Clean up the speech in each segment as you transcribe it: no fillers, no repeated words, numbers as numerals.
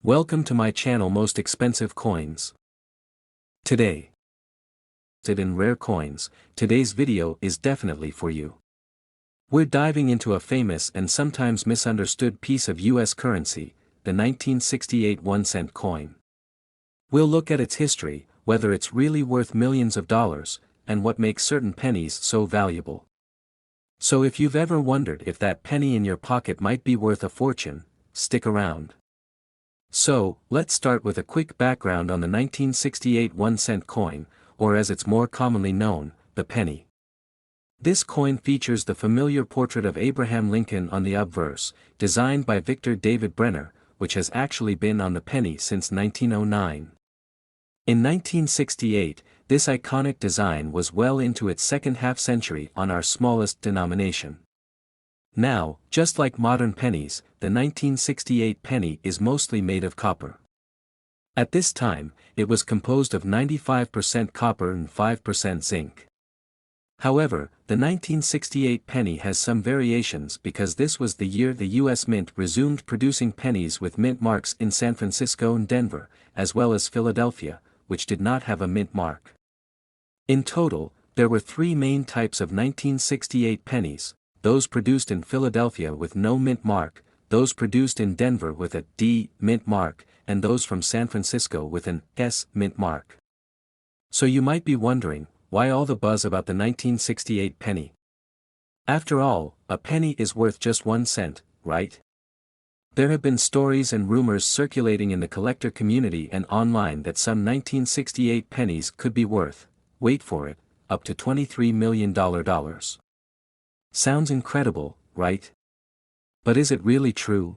Welcome to my channel Most Expensive Coins. Today, in rare coins, today's video is definitely for you. We're diving into a famous and sometimes misunderstood piece of US currency, the 1968 1-cent coin. We'll look at its history, whether it's really worth millions of dollars, and what makes certain pennies so valuable. So if you've ever wondered if that penny in your pocket might be worth a fortune, stick around. So, let's start with a quick background on the 1968 1-cent coin, or as it's more commonly known, the penny. This coin features the familiar portrait of Abraham Lincoln on the obverse, designed by Victor David Brenner, which has actually been on the penny since 1909. In 1968, this iconic design was well into its second half-century on our smallest denomination. Now, just like modern pennies, the 1968 penny is mostly made of copper. At this time, it was composed of 95% copper and 5% zinc. However, the 1968 penny has some variations because this was the year the U.S. Mint resumed producing pennies with mint marks in San Francisco and Denver, as well as Philadelphia, which did not have a mint mark. In total, there were three main types of 1968 pennies: those produced in Philadelphia with no mint mark, those produced in Denver with a D mint mark, and those from San Francisco with an S mint mark. So you might be wondering, why all the buzz about the 1968 penny? After all, a penny is worth just 1 cent, right? There have been stories and rumors circulating in the collector community and online that some 1968 pennies could be worth, wait for it, up to $23 million. Sounds incredible, right? But is it really true?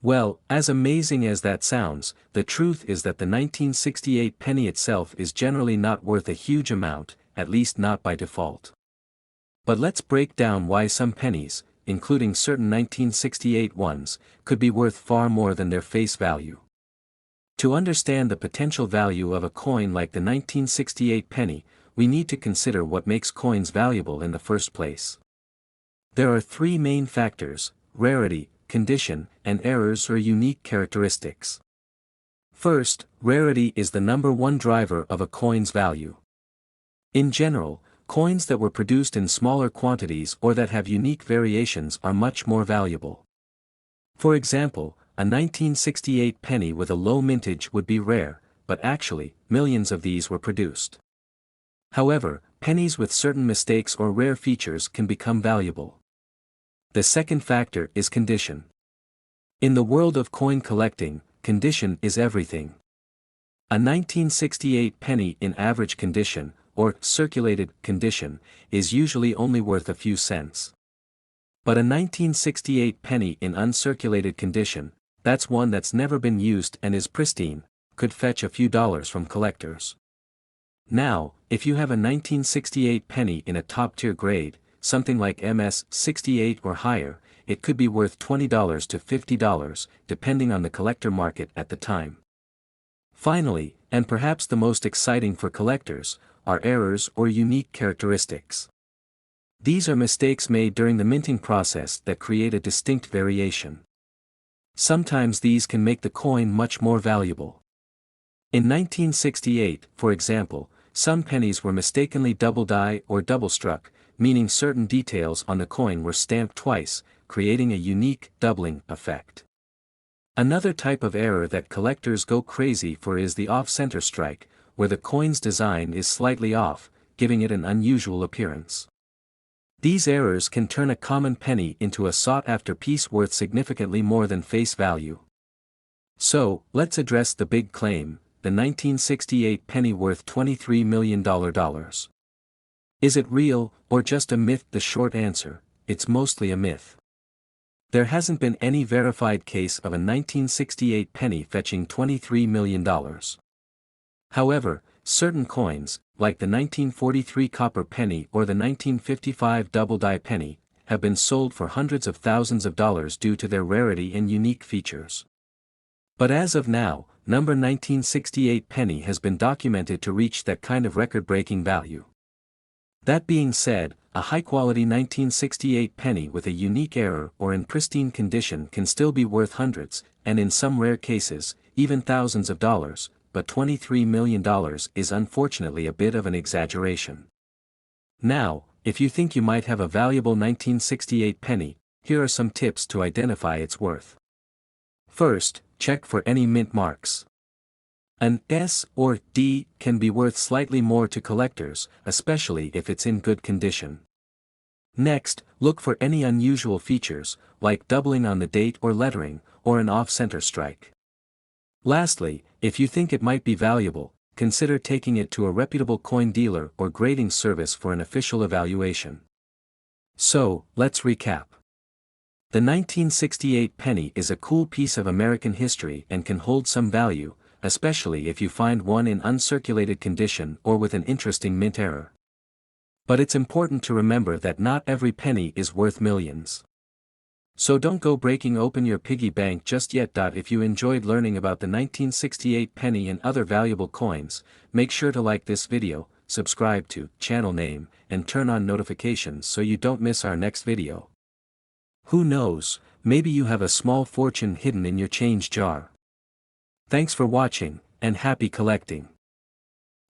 Well, as amazing as that sounds, the truth is that the 1968 penny itself is generally not worth a huge amount, at least not by default. But let's break down why some pennies, including certain 1968 ones, could be worth far more than their face value. To understand the potential value of a coin like the 1968 penny, we need to consider what makes coins valuable in the first place. There are three main factors: rarity, condition, and errors or unique characteristics. First, rarity is the number one driver of a coin's value. In general, coins that were produced in smaller quantities or that have unique variations are much more valuable. For example, a 1968 penny with a low mintage would be rare, but actually, millions of these were produced. However, pennies with certain mistakes or rare features can become valuable. The second factor is condition. In the world of coin collecting, condition is everything. A 1968 penny in average condition, or circulated condition, is usually only worth a few cents. But a 1968 penny in uncirculated condition, that's one that's never been used and is pristine, could fetch a few dollars from collectors. Now, if you have a 1968 penny in a top-tier grade, something like MS-68 or higher, it could be worth $20 to $50, depending on the collector market at the time. Finally, and perhaps the most exciting for collectors, are errors or unique characteristics. These are mistakes made during the minting process that create a distinct variation. Sometimes these can make the coin much more valuable. In 1968, for example, some pennies were mistakenly double-die or double-struck, meaning certain details on the coin were stamped twice, creating a unique doubling effect. Another type of error that collectors go crazy for is the off-center strike, where the coin's design is slightly off, giving it an unusual appearance. These errors can turn a common penny into a sought-after piece worth significantly more than face value. So, let's address the big claim: the 1968 penny worth $23 million. Is it real, or just a myth? The short answer: it's mostly a myth. There hasn't been any verified case of a 1968 penny fetching $23 million. However, certain coins, like the 1943 copper penny or the 1955 double-die penny, have been sold for hundreds of thousands of dollars due to their rarity and unique features. But as of now, number 1968 penny has been documented to reach that kind of record-breaking value. That being said, a high-quality 1968 penny with a unique error or in pristine condition can still be worth hundreds, and in some rare cases, even thousands of dollars, but $23 million is unfortunately a bit of an exaggeration. Now, if you think you might have a valuable 1968 penny, here are some tips to identify its worth. First, check for any mint marks. An S or D can be worth slightly more to collectors, especially if it's in good condition. Next, look for any unusual features, like doubling on the date or lettering, or an off-center strike. Lastly, if you think it might be valuable, consider taking it to a reputable coin dealer or grading service for an official evaluation. So, let's recap. The 1968 penny is a cool piece of American history and can hold some value, especially if you find one in uncirculated condition or with an interesting mint error. But it's important to remember that not every penny is worth millions. So don't go breaking open your piggy bank just yet. If you enjoyed learning about the 1968 penny and other valuable coins, make sure to like this video, subscribe to channel name, and turn on notifications so you don't miss our next video. Who knows, maybe you have a small fortune hidden in your change jar. Thanks for watching, and happy collecting.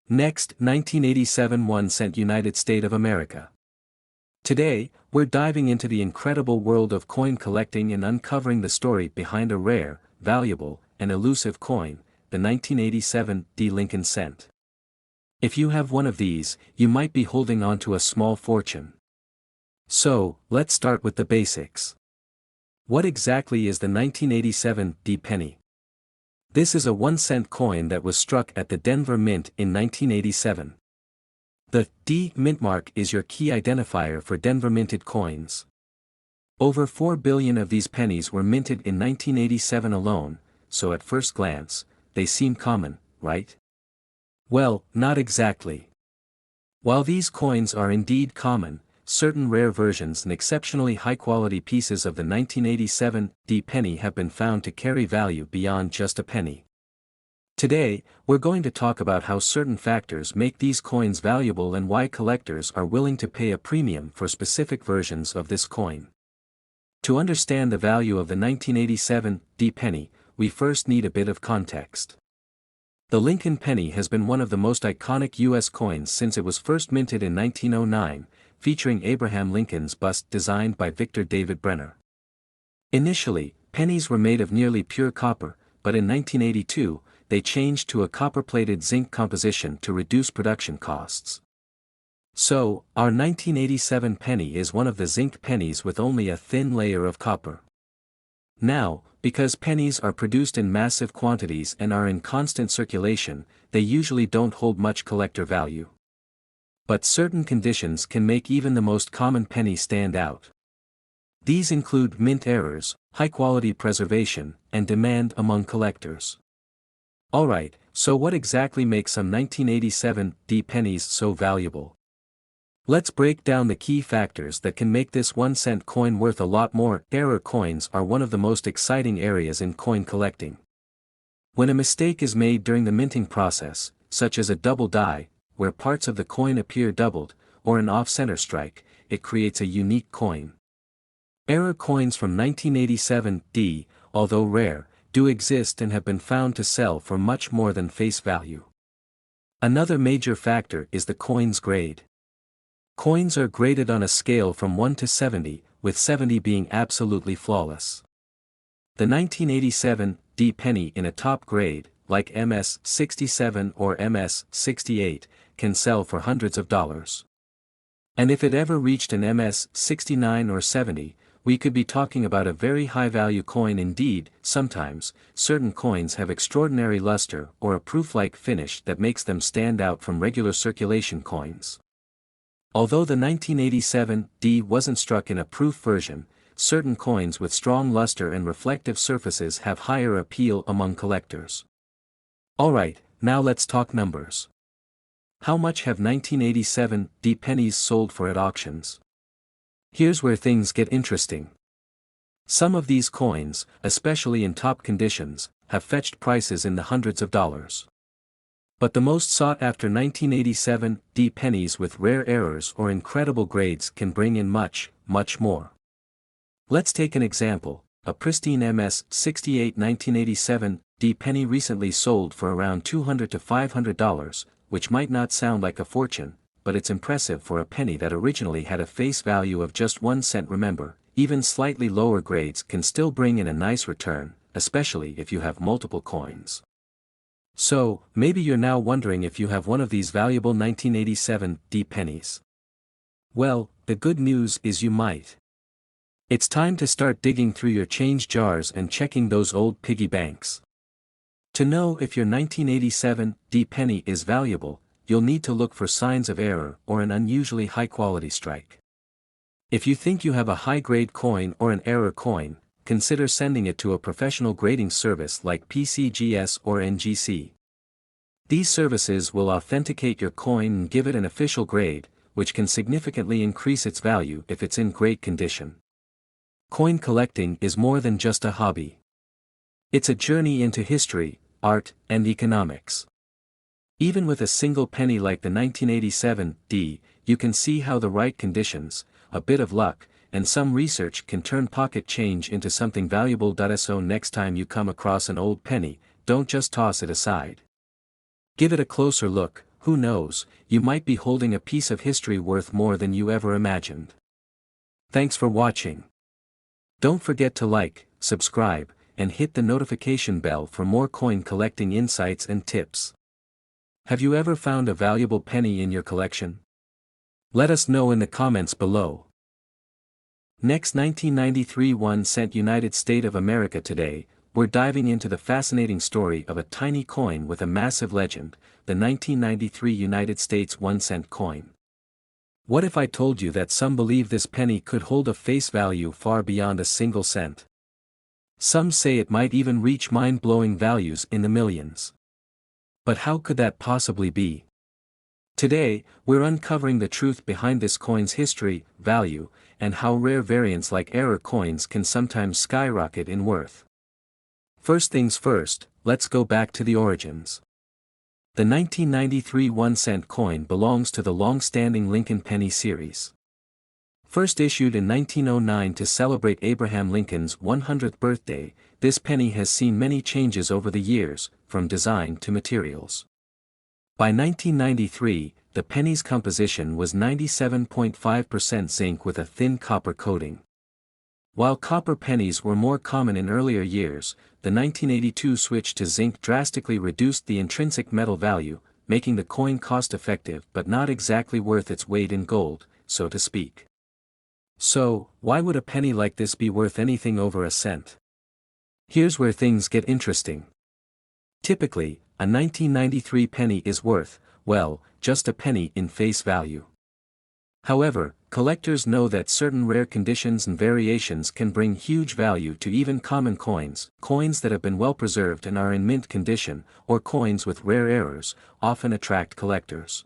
Next, 1987 1 cent United States of America. Today, we're diving into the incredible world of coin collecting and uncovering the story behind a rare, valuable, and elusive coin, the 1987 Lincoln cent. If you have one of these, you might be holding on to a small fortune. So, let's start with the basics. What exactly is the 1987 penny? This is a 1-cent coin that was struck at the Denver Mint in 1987. The D mint mark is your key identifier for Denver minted coins. Over 4 billion of these pennies were minted in 1987 alone, so at first glance, they seem common, right? Well, not exactly. While these coins are indeed common, certain rare versions and exceptionally high-quality pieces of the 1987 penny have been found to carry value beyond just a penny. Today, we're going to talk about how certain factors make these coins valuable and why collectors are willing to pay a premium for specific versions of this coin. To understand the value of the 1987 penny, we first need a bit of context. The Lincoln penny has been one of the most iconic U.S. coins since it was first minted in 1909, featuring Abraham Lincoln's bust designed by Victor David Brenner. Initially, pennies were made of nearly pure copper, but in 1982, they changed to a copper-plated zinc composition to reduce production costs. So, our 1987 penny is one of the zinc pennies with only a thin layer of copper. Now, because pennies are produced in massive quantities and are in constant circulation, they usually don't hold much collector value. But certain conditions can make even the most common penny stand out. These include mint errors, high-quality preservation, and demand among collectors. Alright, so what exactly makes some 1987 pennies so valuable? Let's break down the key factors that can make this 1-cent coin worth a lot more. Error coins are one of the most exciting areas in coin collecting. When a mistake is made during the minting process, such as a double die, where parts of the coin appear doubled, or an off-center strike, it creates a unique coin. Error coins from 1987 although rare, do exist and have been found to sell for much more than face value. Another major factor is the coin's grade. Coins are graded on a scale from 1 to 70, with 70 being absolutely flawless. The 1987 penny in a top grade, like MS 67 or MS 68, can sell for hundreds of dollars. And if it ever reached an MS 69 or 70, we could be talking about a very high-value coin indeed. Sometimes, certain coins have extraordinary luster or a proof-like finish that makes them stand out from regular circulation coins. Although the 1987 wasn't struck in a proof version, certain coins with strong luster and reflective surfaces have higher appeal among collectors. Alright, now let's talk numbers. How much have 1987 pennies sold for at auctions? Here's where things get interesting. Some of these coins, especially in top conditions, have fetched prices in the hundreds of dollars. But the most sought-after 1987 pennies with rare errors or incredible grades can bring in much, much more. Let's take an example, a pristine MS 68 1987 D penny recently sold for around $200 to $500, which might not sound like a fortune, but it's impressive for a penny that originally had a face value of just 1 cent. Remember, even slightly lower grades can still bring in a nice return, especially if you have multiple coins. So, maybe you're now wondering if you have one of these valuable 1987 D pennies. Well, the good news is you might. It's time to start digging through your change jars and checking those old piggy banks. To know if your 1987 D penny is valuable, you'll need to look for signs of error or an unusually high-quality strike. If you think you have a high-grade coin or an error coin, consider sending it to a professional grading service like PCGS or NGC. These services will authenticate your coin and give it an official grade, which can significantly increase its value if it's in great condition. Coin collecting is more than just a hobby. It's a journey into history, art, and economics. Even with a single penny like the 1987 D, you can see how the right conditions, a bit of luck, and some research can turn pocket change into something valuable. So next time you come across an old penny, don't just toss it aside. Give it a closer look. Who knows, you might be holding a piece of history worth more than you ever imagined. Thanks for watching. Don't forget to like, subscribe, and hit the notification bell for more coin collecting insights and tips. Have you ever found a valuable penny in your collection? Let us know in the comments below. Next, 1993 1 cent United States of America. Today, we're diving into the fascinating story of a tiny coin with a massive legend, the 1993 United States 1 cent coin. What if I told you that some believe this penny could hold a face value far beyond a single cent? Some say it might even reach mind-blowing values in the millions. But how could that possibly be? Today, we're uncovering the truth behind this coin's history, value, and how rare variants like error coins can sometimes skyrocket in worth. First things first, let's go back to the origins. The 1993 1 cent coin belongs to the long-standing Lincoln penny series. First issued in 1909 to celebrate Abraham Lincoln's 100th birthday, this penny has seen many changes over the years, from design to materials. By 1993, the penny's composition was 97.5% zinc with a thin copper coating. While copper pennies were more common in earlier years, the 1982 switch to zinc drastically reduced the intrinsic metal value, making the coin cost-effective but not exactly worth its weight in gold, so to speak. So, why would a penny like this be worth anything over a cent? Here's where things get interesting. Typically, a 1993 penny is worth, well, just a penny in face value. However, collectors know that certain rare conditions and variations can bring huge value to even common coins. Coins that have been well preserved and are in mint condition, or coins with rare errors, often attract collectors.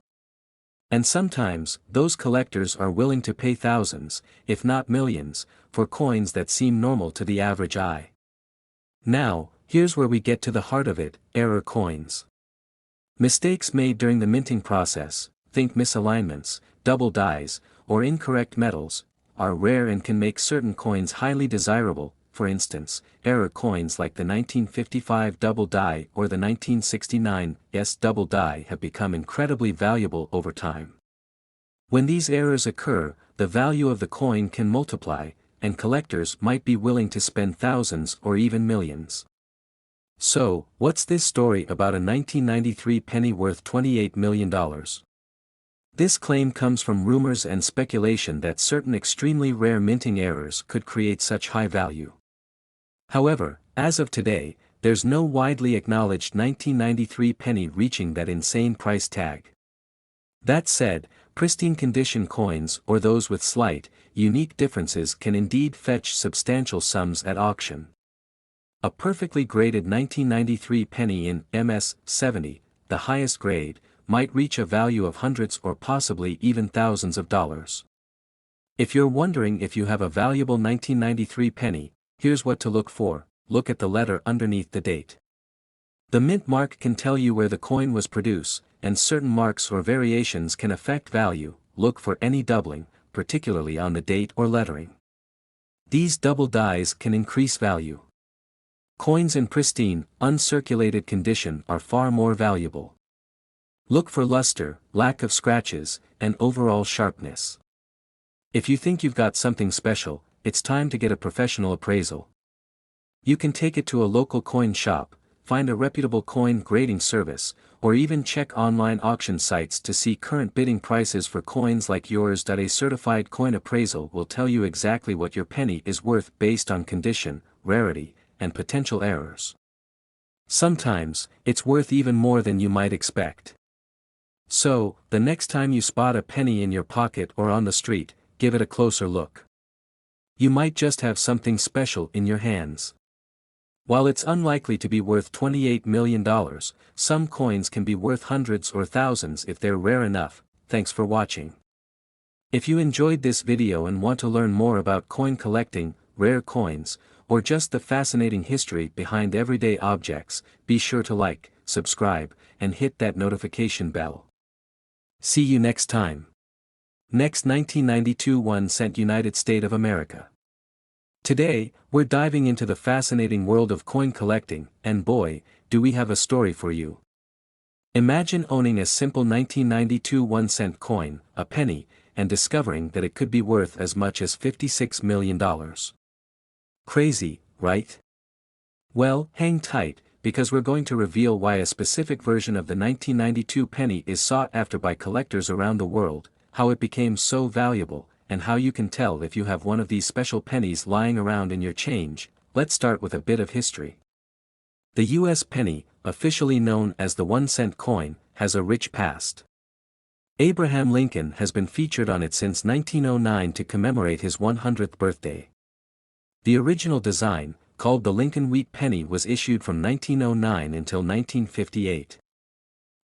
And sometimes, those collectors are willing to pay thousands, if not millions, for coins that seem normal to the average eye. Now, here's where we get to the heart of it: error coins. Mistakes made during the minting process, think misalignments, double dies, or incorrect metals, are rare and can make certain coins highly desirable. For instance, error coins like the 1955 double die or the 1969 double die have become incredibly valuable over time. When these errors occur, the value of the coin can multiply, and collectors might be willing to spend thousands or even millions. So, what's this story about a 1993 penny worth $28 million? This claim comes from rumors and speculation that certain extremely rare minting errors could create such high value. However, as of today, there's no widely acknowledged 1993 penny reaching that insane price tag. That said, pristine condition coins or those with slight, unique differences can indeed fetch substantial sums at auction. A perfectly graded 1993 penny in MS 70, the highest grade, might reach a value of hundreds or possibly even thousands of dollars. If you're wondering if you have a valuable 1993 penny, here's what to look for: look at the letter underneath the date. The mint mark can tell you where the coin was produced, and certain marks or variations can affect value. Look for any doubling, particularly on the date or lettering. These double dyes can increase value. Coins in pristine, uncirculated condition are far more valuable. Look for luster, lack of scratches, and overall sharpness. If you think you've got something special, it's time to get a professional appraisal. You can take it to a local coin shop, find a reputable coin grading service, or even check online auction sites to see current bidding prices for coins like yours. A certified coin appraisal will tell you exactly what your penny is worth based on condition, rarity, and potential errors. Sometimes, it's worth even more than you might expect. So, the next time you spot a penny in your pocket or on the street, give it a closer look. You might just have something special in your hands. While it's unlikely to be worth $28 million, some coins can be worth hundreds or thousands if they're rare enough. Thanks for watching. If you enjoyed this video and want to learn more about coin collecting, rare coins, or just the fascinating history behind everyday objects, be sure to like, subscribe, and hit that notification bell. See you next time. Next 1992 1-cent United States of America. Today, we're diving into the fascinating world of coin collecting, and boy, do we have a story for you. Imagine owning a simple 1992 1-cent coin, a penny, and discovering that it could be worth as much as $56 million. Crazy, right? Well, hang tight, because we're going to reveal why a specific version of the 1992 penny is sought after by collectors around the world, how it became so valuable, and how you can tell if you have one of these special pennies lying around in your change. Let's start with a bit of history. The U.S. penny, officially known as the 1-cent coin, has a rich past. Abraham Lincoln has been featured on it since 1909 to commemorate his 100th birthday. The original design, called the Lincoln Wheat penny, was issued from 1909 until 1958.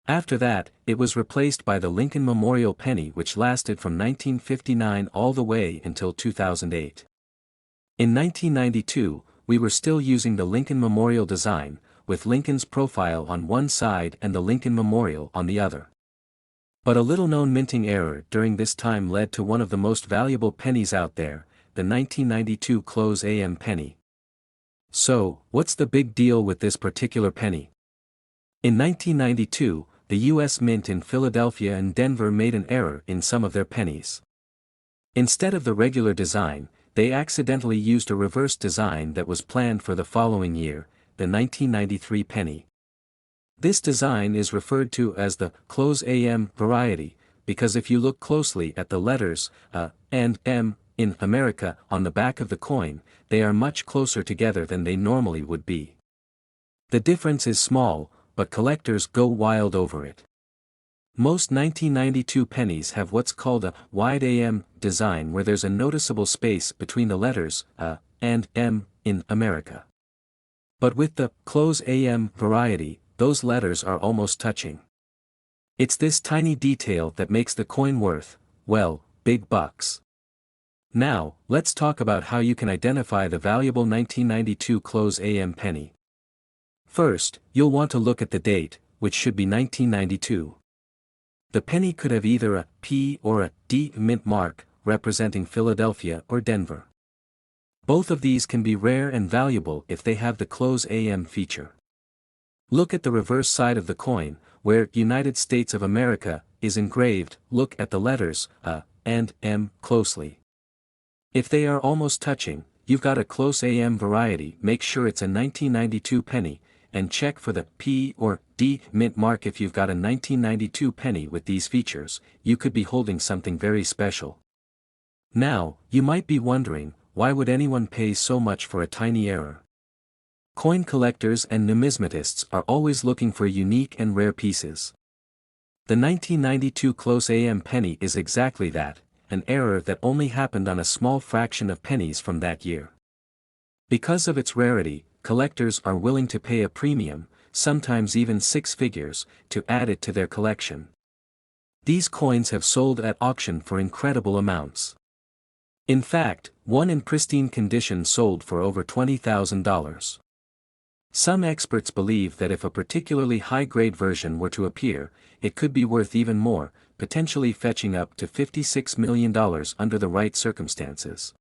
After that, it was replaced by the Lincoln Memorial penny, which lasted from 1959 all the way until 2008. In 1992, we were still using the Lincoln Memorial design, with Lincoln's profile on one side and the Lincoln Memorial on the other. But a little-known minting error during this time led to one of the most valuable pennies out there, the 1992 close AM penny. So, what's the big deal with this particular penny? In 1992, the U.S. Mint in Philadelphia and Denver made an error in some of their pennies. Instead of the regular design, they accidentally used a reverse design that was planned for the following year, the 1993 penny. This design is referred to as the close AM variety, because if you look closely at the letters A and M in America on the back of the coin, they are much closer together than they normally would be. The difference is small, but collectors go wild over it. Most 1992 pennies have what's called a wide AM design, where there's a noticeable space between the letters A and M in America. But with the close AM variety, those letters are almost touching. It's this tiny detail that makes the coin worth, well, big bucks. Now, let's talk about how you can identify the valuable 1992 close AM penny. First, you'll want to look at the date, which should be 1992. The penny could have either a P or a D mint mark, representing Philadelphia or Denver. Both of these can be rare and valuable if they have the close AM feature. Look at the reverse side of the coin, where United States of America is engraved. Look at the letters A and M closely. If they are almost touching, you've got a close AM variety. Make sure it's a 1992 penny, and check for the P or D mint mark. If you've got a 1992 penny with these features, you could be holding something very special. Now, you might be wondering, why would anyone pay so much for a tiny error? Coin collectors and numismatists are always looking for unique and rare pieces. The 1992 close AM penny is exactly that, an error that only happened on a small fraction of pennies from that year. Because of its rarity, collectors are willing to pay a premium, sometimes even 6 figures, to add it to their collection. These coins have sold at auction for incredible amounts. In fact, one in pristine condition sold for over $20,000. Some experts believe that if a particularly high-grade version were to appear, it could be worth even more, potentially fetching up to $56 million under the right circumstances.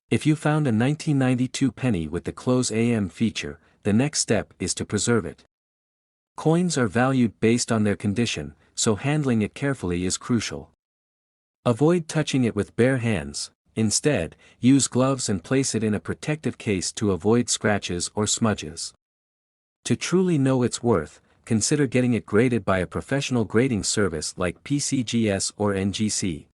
If you found a 1992 penny with the close AM feature, the next step is to preserve it. Coins are valued based on their condition, so handling it carefully is crucial. Avoid touching it with bare hands. Instead, use gloves and place it in a protective case to avoid scratches or smudges. To truly know its worth, consider getting it graded by a professional grading service like PCGS or NGC.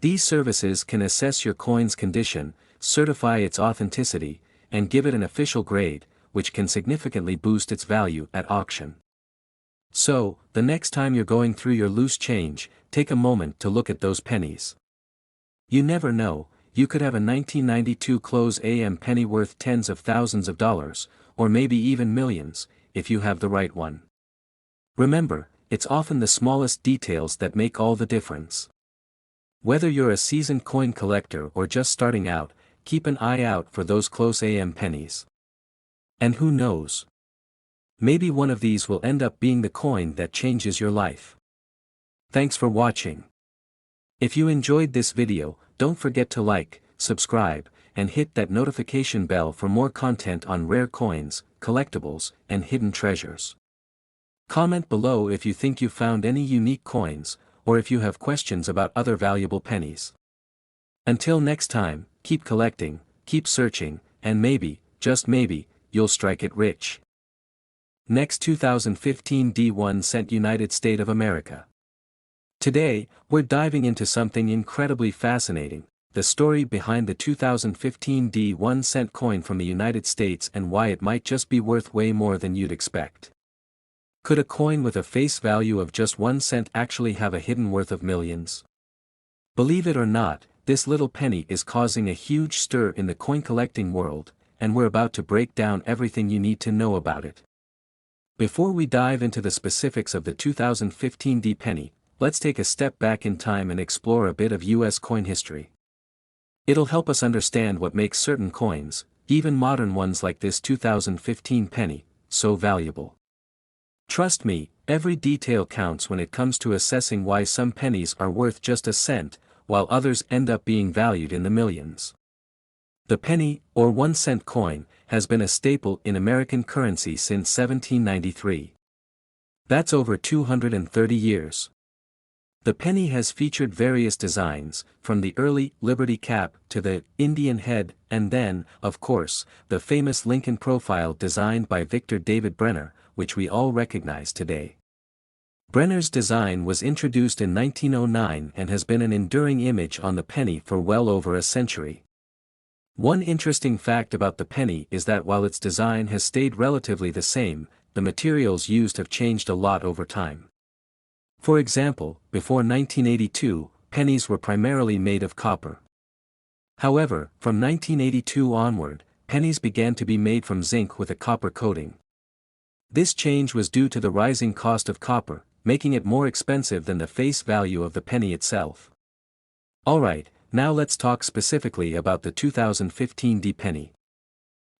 These services can assess your coin's condition, certify its authenticity, and give it an official grade, which can significantly boost its value at auction. So, the next time you're going through your loose change, take a moment to look at those pennies. You never know, you could have a 1992 close AM penny worth tens of thousands of dollars, or maybe even millions, if you have the right one. Remember, it's often the smallest details that make all the difference. Whether you're a seasoned coin collector or just starting out, keep an eye out for those close AM pennies. And who knows? Maybe one of these will end up being the coin that changes your life. Thanks for watching. If you enjoyed this video, don't forget to like, subscribe, and hit that notification bell for more content on rare coins, collectibles, and hidden treasures. Comment below if you think you found any unique coins, or if you have questions about other valuable pennies. Until next time, keep collecting, keep searching, and maybe, just maybe, you'll strike it rich. Next 2015 D1 cent United States of America. Today, we're diving into something incredibly fascinating, the story behind the 2015 D1 cent coin from the United States and why it might just be worth way more than you'd expect. Could a coin with a face value of just 1 cent actually have a hidden worth of millions? Believe it or not, this little penny is causing a huge stir in the coin collecting world, and we're about to break down everything you need to know about it. Before we dive into the specifics of the 2015 D penny, let's take a step back in time and explore a bit of US coin history. It'll help us understand what makes certain coins, even modern ones like this 2015 penny, so valuable. Trust me, every detail counts when it comes to assessing why some pennies are worth just a cent, while others end up being valued in the millions. The penny, or 1 cent coin, has been a staple in American currency since 1793. That's over 230 years. The penny has featured various designs, from the early Liberty cap to the Indian head, and then, of course, the famous Lincoln profile designed by Victor David Brenner, which we all recognize today. Brenner's design was introduced in 1909 and has been an enduring image on the penny for well over a century. One interesting fact about the penny is that while its design has stayed relatively the same, the materials used have changed a lot over time. For example, before 1982, pennies were primarily made of copper. However, from 1982 onward, pennies began to be made from zinc with a copper coating. This change was due to the rising cost of copper, making it more expensive than the face value of the penny itself. Alright, now let's talk specifically about the 2015 D penny.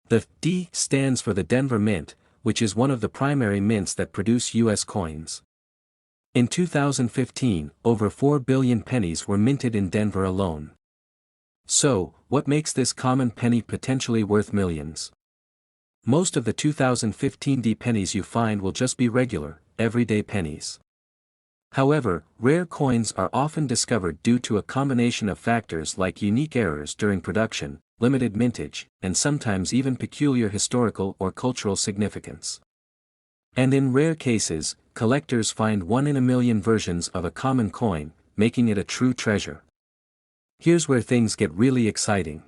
The D stands for the Denver Mint, which is one of the primary mints that produce US coins. In 2015, over 4 billion pennies were minted in Denver alone. So, what makes this common penny potentially worth millions? Most of the 2015 D pennies you find will just be regular, everyday pennies. However, rare coins are often discovered due to a combination of factors like unique errors during production, limited mintage, and sometimes even peculiar historical or cultural significance. And in rare cases, collectors find 1 in a million versions of a common coin, making it a true treasure. Here's where things get really exciting.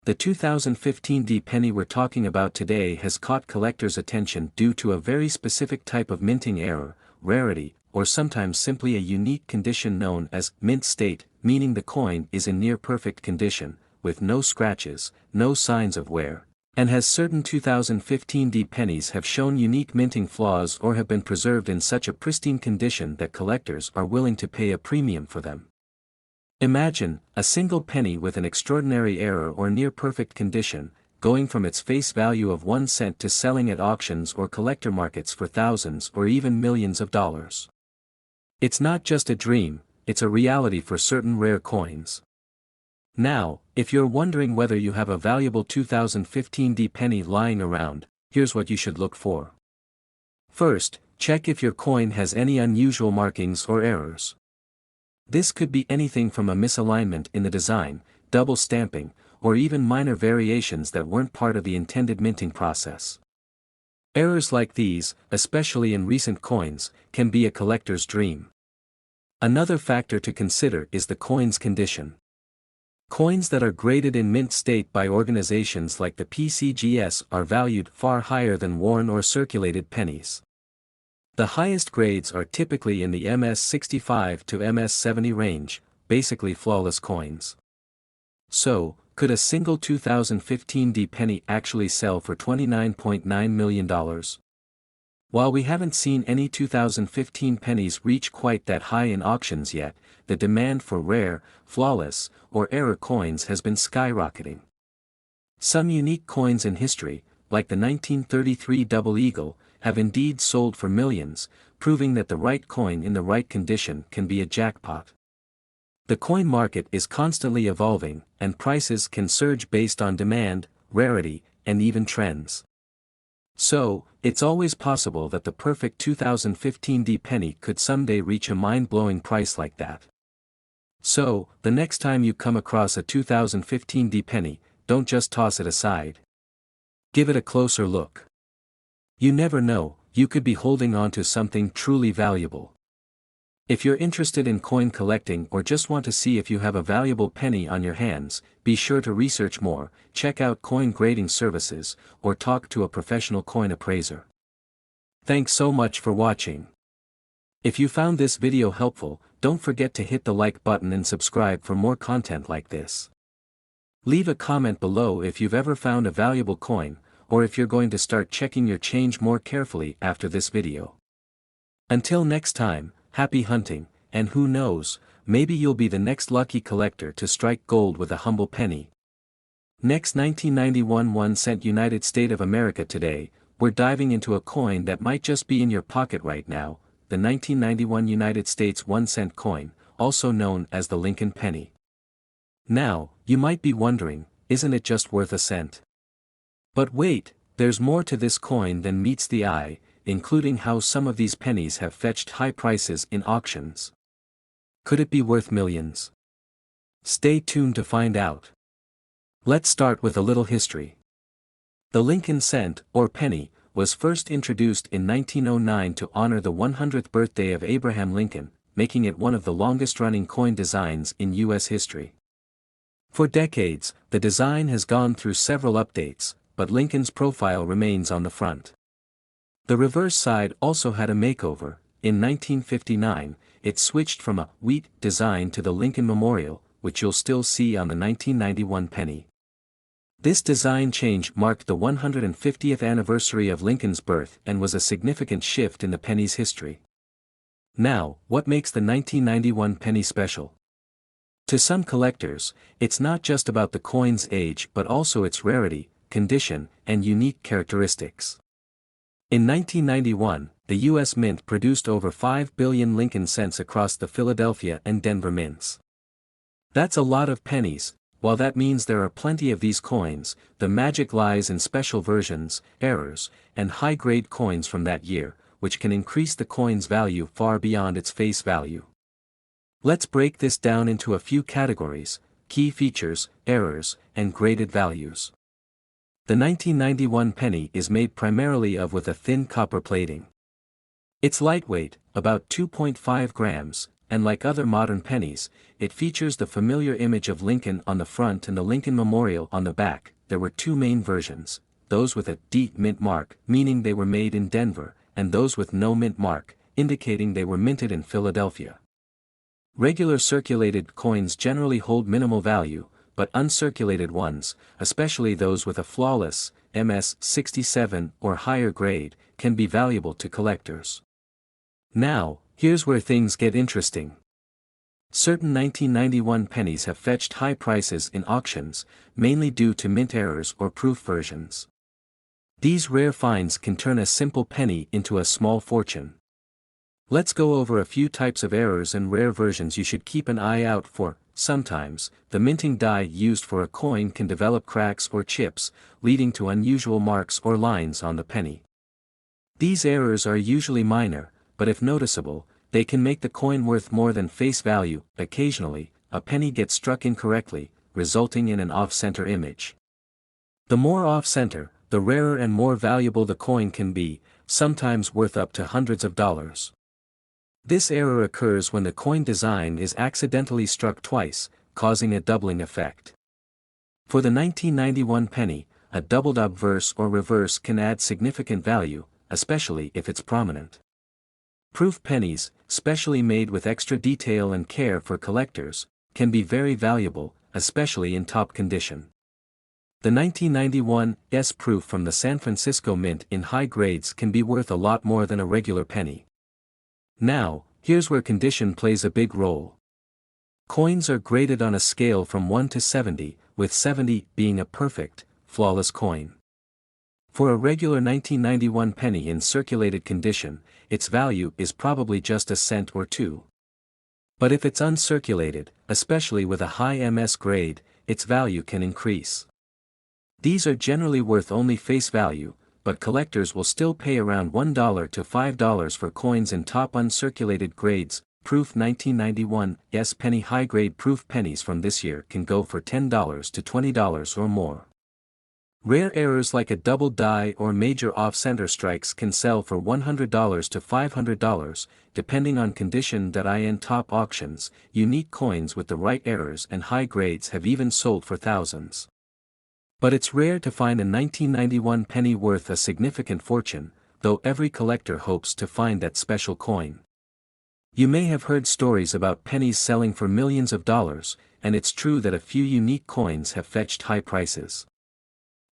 The 2015 D penny we're talking about today has caught collectors' attention due to a very specific type of minting error, rarity, or sometimes simply a unique condition known as mint state, meaning the coin is in near-perfect condition, with no scratches, no signs of wear, and has certain 2015 D pennies have shown unique minting flaws or have been preserved in such a pristine condition that collectors are willing to pay a premium for them. Imagine, a single penny with an extraordinary error or near-perfect condition, going from its face value of 1 cent to selling at auctions or collector markets for thousands or even millions of dollars. It's not just a dream, it's a reality for certain rare coins. Now, if you're wondering whether you have a valuable 2015 penny lying around, here's what you should look for. First, check if your coin has any unusual markings or errors. This could be anything from a misalignment in the design, double stamping, or even minor variations that weren't part of the intended minting process. Errors like these, especially in recent coins, can be a collector's dream. Another factor to consider is the coin's condition. Coins that are graded in mint state by organizations like the PCGS are valued far higher than worn or circulated pennies. The highest grades are typically in the MS65 to MS70 range, basically flawless coins. So, could a single 2015 penny actually sell for $29.9 million? While we haven't seen any 2015 pennies reach quite that high in auctions yet, the demand for rare, flawless, or error coins has been skyrocketing. Some unique coins in history, like the 1933 Double Eagle, have indeed sold for millions, proving that the right coin in the right condition can be a jackpot. The coin market is constantly evolving, and prices can surge based on demand, rarity, and even trends. So, it's always possible that the perfect 2015 penny could someday reach a mind-blowing price like that. So, the next time you come across a 2015 penny, don't just toss it aside. Give it a closer look. You never know, you could be holding on to something truly valuable. If you're interested in coin collecting or just want to see if you have a valuable penny on your hands, be sure to research more, check out coin grading services, or talk to a professional coin appraiser. Thanks so much for watching. If you found this video helpful, don't forget to hit the like button and subscribe for more content like this. Leave a comment below if you've ever found a valuable coin, or if you're going to start checking your change more carefully after this video. Until next time, happy hunting, and who knows, maybe you'll be the next lucky collector to strike gold with a humble penny. Next, 1991 1-cent United States of America. Today, we're diving into a coin that might just be in your pocket right now, the 1991 United States 1-cent coin, also known as the Lincoln penny. Now, you might be wondering, isn't it just worth a cent? But wait, there's more to this coin than meets the eye, including how some of these pennies have fetched high prices in auctions. Could it be worth millions? Stay tuned to find out. Let's start with a little history. The Lincoln cent, or penny, was first introduced in 1909 to honor the 100th birthday of Abraham Lincoln, making it one of the longest-running coin designs in U.S. history. For decades, the design has gone through several updates, but Lincoln's profile remains on the front. The reverse side also had a makeover. In 1959, it switched from a wheat design to the Lincoln Memorial, which you'll still see on the 1991 penny. This design change marked the 150th anniversary of Lincoln's birth and was a significant shift in the penny's history. Now, what makes the 1991 penny special? To some collectors, it's not just about the coin's age but also its rarity, condition, and unique characteristics. In 1991, the U.S. Mint produced over 5 billion Lincoln cents across the Philadelphia and Denver mints. That's a lot of pennies. While that means there are plenty of these coins, the magic lies in special versions, errors, and high-grade coins from that year, which can increase the coin's value far beyond its face value. Let's break this down into a few categories: key features, errors, and graded values. The 1991 penny is made primarily of with a thin copper plating. It's lightweight, about 2.5 grams, and like other modern pennies, it features the familiar image of Lincoln on the front and the Lincoln Memorial on the back. There were two main versions, those with a D mint mark, meaning they were made in Denver, and those with no mint mark, indicating they were minted in Philadelphia. Regular circulated coins generally hold minimal value, but uncirculated ones, especially those with a flawless, MS67 or higher grade, can be valuable to collectors. Now, here's where things get interesting. Certain 1991 pennies have fetched high prices in auctions, mainly due to mint errors or proof versions. These rare finds can turn a simple penny into a small fortune. Let's go over a few types of errors and rare versions you should keep an eye out for. sometimes, the minting die used for a coin can develop cracks or chips, leading to unusual marks or lines on the penny. These errors are usually minor, but if noticeable, they can make the coin worth more than face value. Occasionally, a penny gets struck incorrectly, resulting in an off-center image. The more off-center, the rarer and more valuable the coin can be, sometimes worth up to hundreds of dollars. This error occurs when the coin design is accidentally struck twice, causing a doubling effect. For the 1991 penny, a doubled obverse or reverse can add significant value, especially if it's prominent. Proof pennies, specially made with extra detail and care for collectors, can be very valuable, especially in top condition. The 1991 S proof from the San Francisco Mint in high grades can be worth a lot more than a regular penny. Now, here's where condition plays a big role. Coins are graded on a scale from 1 to 70, with 70 being a perfect, flawless coin. For a regular 1991 penny in circulated condition, its value is probably just a cent or two. But if it's uncirculated, especially with a high MS grade, its value can increase. These are generally worth only face value, but collectors will still pay around $1 to $5 for coins in top uncirculated grades. Proof 1991 S penny high-grade proof pennies from this year can go for $10 to $20 or more. Rare errors like a double die or major off-center strikes can sell for $100 to $500, depending on condition. In top auctions, unique coins with the right errors and high grades have even sold for thousands. But it's rare to find a 1991 penny worth a significant fortune, though every collector hopes to find that special coin. You may have heard stories about pennies selling for millions of dollars, and it's true that a few unique coins have fetched high prices.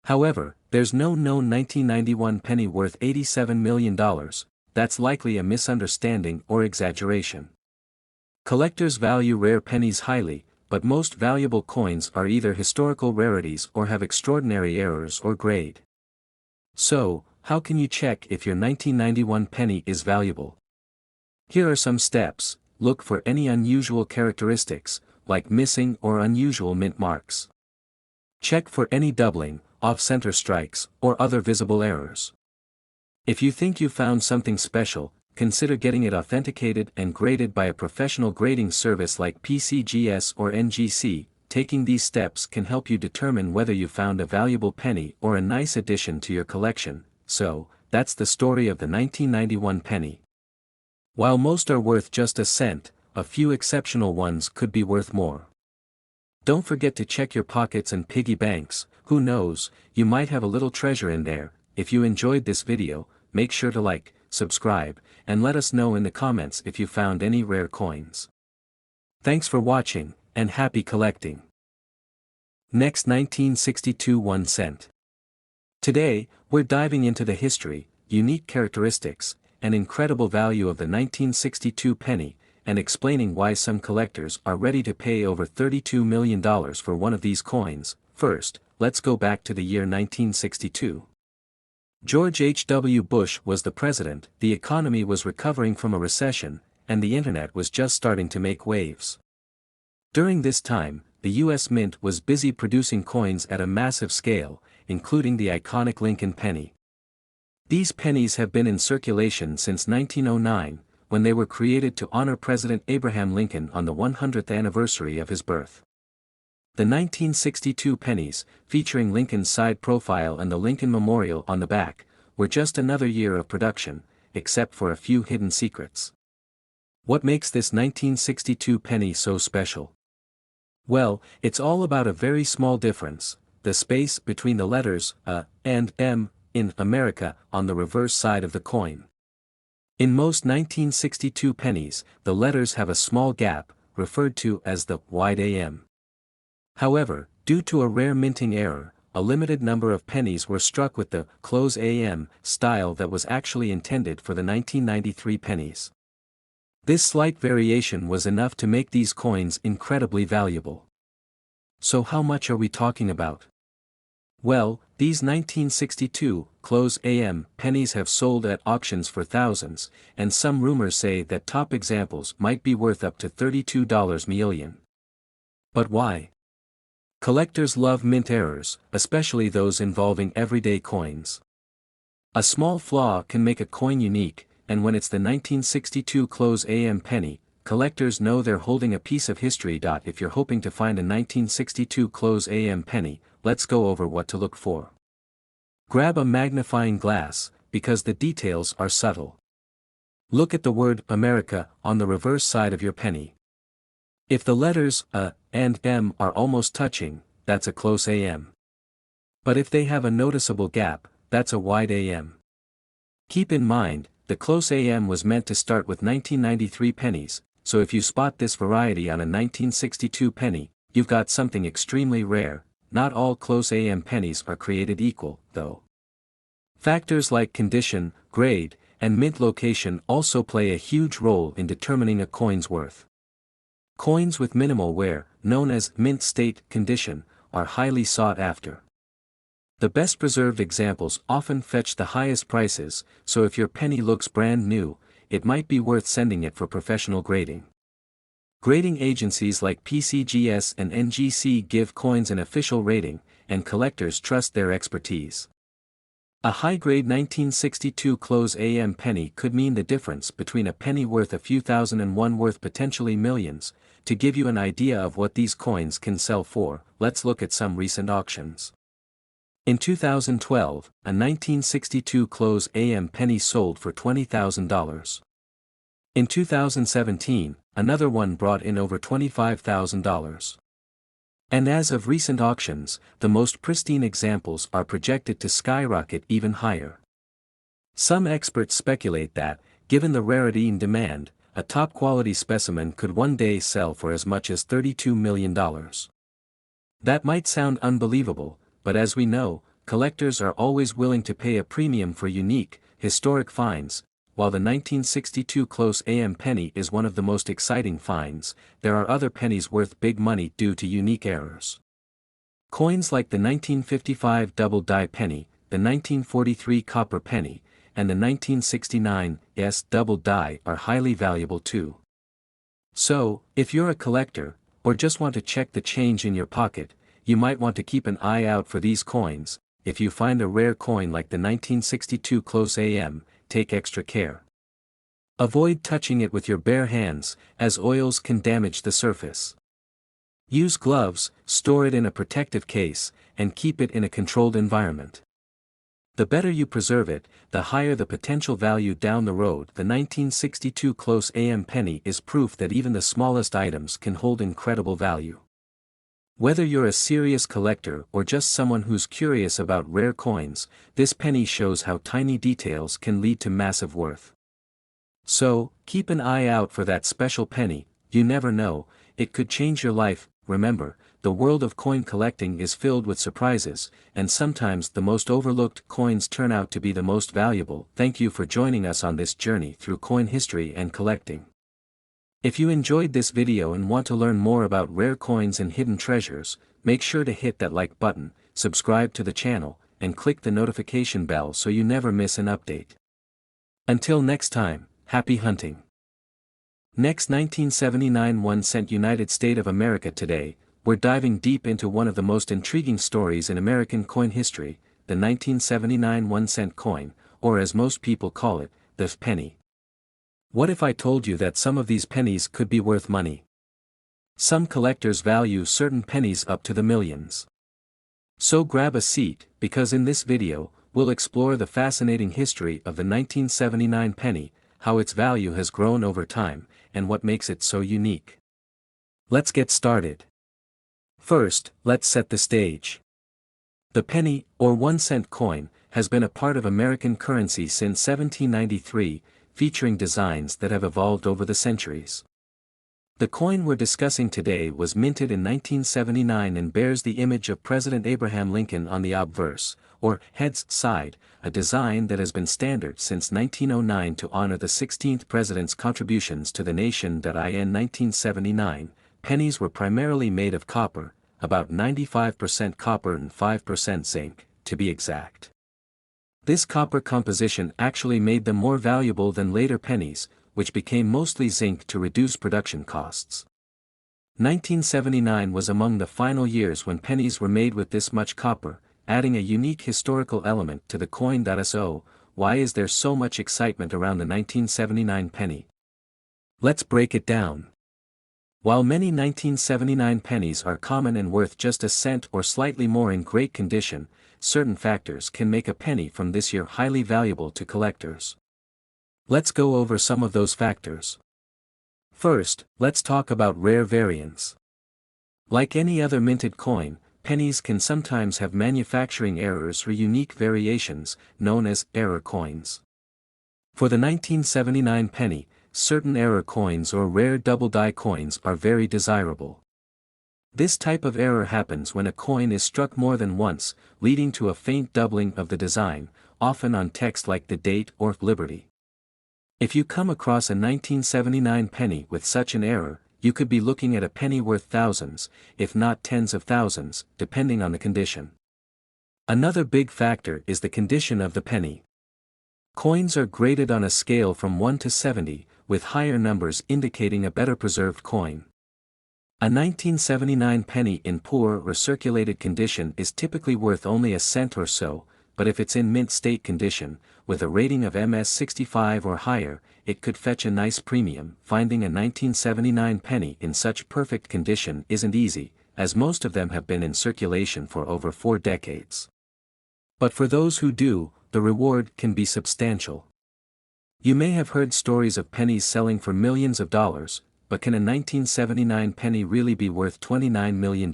However, there's no known 1991 penny worth $87 million, that's likely a misunderstanding or exaggeration. Collectors value rare pennies highly, but most valuable coins are either historical rarities or have extraordinary errors or grade. So, how can you check if your 1991 penny is valuable? Here are some steps. Look for any unusual characteristics, like missing or unusual mint marks. Check for any doubling, off-center strikes, or other visible errors. If you think you found something special, consider getting it authenticated and graded by a professional grading service like PCGS or NGC. Taking these steps can help you determine whether you found a valuable penny or a nice addition to your collection. So, that's the story of the 1991 penny. While most are worth just a cent, a few exceptional ones could be worth more. Don't forget to check your pockets and piggy banks. Who knows, you might have a little treasure in there. If you enjoyed this video, make sure to like, subscribe, and let us know in the comments if you found any rare coins. Thanks for watching, and happy collecting. Next, 1962 1 cent. Today, we're diving into the history, unique characteristics, and incredible value of the 1962 penny, and explaining why some collectors are ready to pay over $32 million for one of these coins. First, let's go back to the year 1962. George H.W. Bush was the president, the economy was recovering from a recession, and the internet was just starting to make waves. During this time, the U.S. Mint was busy producing coins at a massive scale, including the iconic Lincoln penny. These pennies have been in circulation since 1909, when they were created to honor President Abraham Lincoln on the 100th anniversary of his birth. The 1962 pennies, featuring Lincoln's side profile and the Lincoln Memorial on the back, were just another year of production, except for a few hidden secrets. What makes this 1962 penny so special? Well, it's all about a very small difference, the space between the letters A and M in America on the reverse side of the coin. In most 1962 pennies, the letters have a small gap, referred to as the wide AM. However, due to a rare minting error, a limited number of pennies were struck with the close AM style that was actually intended for the 1993 pennies. This slight variation was enough to make these coins incredibly valuable. So how much are we talking about? Well, these 1962 close AM pennies have sold at auctions for thousands, and some rumors say that top examples might be worth up to $32 million. But why? Collectors love mint errors, especially those involving everyday coins. A small flaw can make a coin unique, and when it's the 1962 close AM penny, collectors know they're holding a piece of history. If you're hoping to find a 1962 close AM penny, let's go over what to look for. Grab a magnifying glass, because the details are subtle. Look at the word America on the reverse side of your penny. If the letters A and M are almost touching, that's a close AM. But if they have a noticeable gap, that's a wide AM. Keep in mind, the close AM was meant to start with 1993 pennies, so if you spot this variety on a 1962 penny, you've got something extremely rare. Not all close AM pennies are created equal, though. Factors like condition, grade, and mint location also play a huge role in determining a coin's worth. Coins with minimal wear, known as mint state condition, are highly sought after. The best preserved examples often fetch the highest prices, so if your penny looks brand new, it might be worth sending it for professional grading. Grading agencies like PCGS and NGC give coins an official rating, and collectors trust their expertise. A high-grade 1962 close AM penny could mean the difference between a penny worth a few thousand and one worth potentially millions. To give you an idea of what these coins can sell for, let's look at some recent auctions. In 2012, a 1962 close AM penny sold for $20,000. In 2017, another one brought in over $25,000. And as of recent auctions, the most pristine examples are projected to skyrocket even higher. Some experts speculate that, given the rarity and demand, a top-quality specimen could one day sell for as much as $32 million. That might sound unbelievable, but as we know, collectors are always willing to pay a premium for unique, historic finds. While the 1962 close AM penny is one of the most exciting finds, there are other pennies worth big money due to unique errors. Coins like the 1955 double die penny, the 1943 copper penny, and the 1969 double die are highly valuable too. So, if you're a collector, or just want to check the change in your pocket, you might want to keep an eye out for these coins. If you find a rare coin like the 1962 close AM, take extra care. Avoid touching it with your bare hands, as oils can damage the surface. Use gloves, store it in a protective case, and keep it in a controlled environment. The better you preserve it, the higher the potential value down the road. The 1962 close AM penny is proof that even the smallest items can hold incredible value. Whether you're a serious collector or just someone who's curious about rare coins, this penny shows how tiny details can lead to massive worth. So, keep an eye out for that special penny. You never know, it could change your life. Remember, the world of coin collecting is filled with surprises, and sometimes the most overlooked coins turn out to be the most valuable. Thank you for joining us on this journey through coin history and collecting. If you enjoyed this video and want to learn more about rare coins and hidden treasures, make sure to hit that like button, subscribe to the channel, and click the notification bell so you never miss an update. Until next time, happy hunting. Next, 1979 1 cent United States of America. Today, we're diving deep into one of the most intriguing stories in American coin history, the 1979 1 cent coin, or as most people call it, the penny. What if I told you that some of these pennies could be worth money? Some collectors value certain pennies up to the millions. So grab a seat, because in this video, we'll explore the fascinating history of the 1979 penny, how its value has grown over time, and what makes it so unique. Let's get started. First, let's set the stage. The penny, or 1 cent coin, has been a part of American currency since 1793, featuring designs that have evolved over the centuries. The coin we're discussing today was minted in 1979 and bears the image of President Abraham Lincoln on the obverse, or heads side, a design that has been standard since 1909 to honor the 16th president's contributions to the nation. In 1979, pennies were primarily made of copper, about 95% copper and 5% zinc, to be exact. This copper composition actually made them more valuable than later pennies, which became mostly zinc to reduce production costs. 1979 was among the final years when pennies were made with this much copper, adding a unique historical element to the coin. So, why is there so much excitement around the 1979 penny? Let's break it down. While many 1979 pennies are common and worth just a cent or slightly more in great condition, certain factors can make a penny from this year highly valuable to collectors. Let's go over some of those factors. First, let's talk about rare variants. Like any other minted coin, pennies can sometimes have manufacturing errors or unique variations, known as error coins. For the 1979 penny, certain error coins or rare double-die coins are very desirable. This type of error happens when a coin is struck more than once, leading to a faint doubling of the design, often on text like the date or Liberty. If you come across a 1979 penny with such an error, you could be looking at a penny worth thousands, if not tens of thousands, depending on the condition. Another big factor is the condition of the penny. Coins are graded on a scale from 1 to 70, with higher numbers indicating a better preserved coin. A 1979 penny in poor or circulated condition is typically worth only a cent or so, but if it's in mint state condition, with a rating of MS 65 or higher, it could fetch a nice premium. Finding a 1979 penny in such perfect condition isn't easy, as most of them have been in circulation for over 4 decades. But for those who do, the reward can be substantial. You may have heard stories of pennies selling for millions of dollars, but can a 1979 penny really be worth $29 million?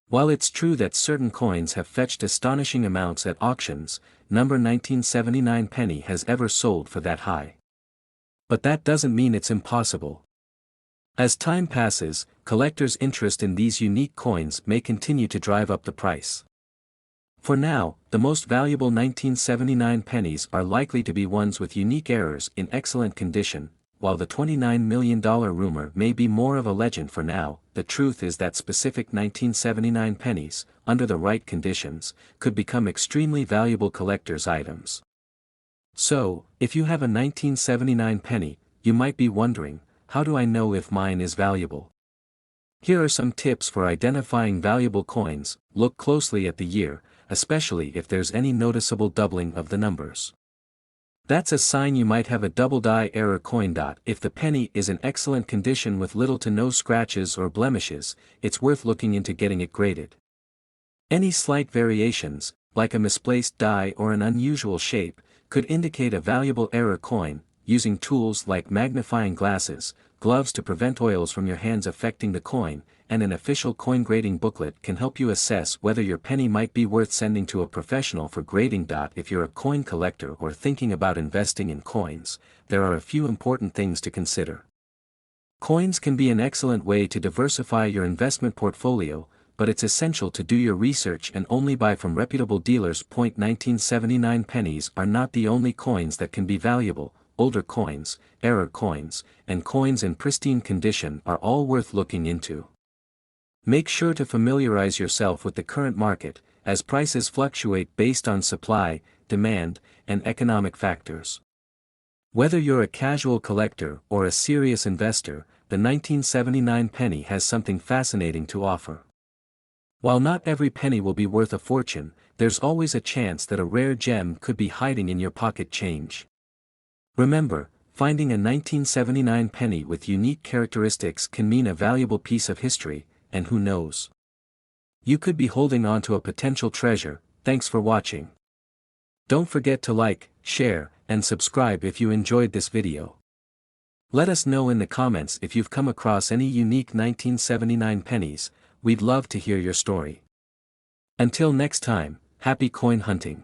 While it's true that certain coins have fetched astonishing amounts at auctions, no 1979 penny has ever sold for that high. But that doesn't mean it's impossible. As time passes, collectors' interest in these unique coins may continue to drive up the price. For now, the most valuable 1979 pennies are likely to be ones with unique errors in excellent condition. While the $29 million rumor may be more of a legend for now, the truth is that specific 1979 pennies, under the right conditions, could become extremely valuable collector's items. So, if you have a 1979 penny, you might be wondering, how do I know if mine is valuable? Here are some tips for identifying valuable coins. Look closely at the year, especially if there's any noticeable doubling of the numbers. That's a sign you might have a double-die error coin. If the penny is in excellent condition with little to no scratches or blemishes, it's worth looking into getting it graded. Any slight variations, like a misplaced die or an unusual shape, could indicate a valuable error coin. Using tools like magnifying glasses, gloves to prevent oils from your hands affecting the coin, and an official coin grading booklet can help you assess whether your penny might be worth sending to a professional for grading. If you're a coin collector or thinking about investing in coins, there are a few important things to consider. Coins can be an excellent way to diversify your investment portfolio, but it's essential to do your research and only buy from reputable dealers. 1979 pennies are not the only coins that can be valuable. Older coins, error coins, and coins in pristine condition are all worth looking into. Make sure to familiarize yourself with the current market, as prices fluctuate based on supply, demand, and economic factors. Whether you're a casual collector or a serious investor, the 1979 penny has something fascinating to offer. While not every penny will be worth a fortune, there's always a chance that a rare gem could be hiding in your pocket change. Remember, finding a 1979 penny with unique characteristics can mean a valuable piece of history, and who knows? You could be holding on to a potential treasure. Thanks for watching. Don't forget to like, share, and subscribe if you enjoyed this video. Let us know in the comments if you've come across any unique 1979 pennies. We'd love to hear your story. Until next time, happy coin hunting.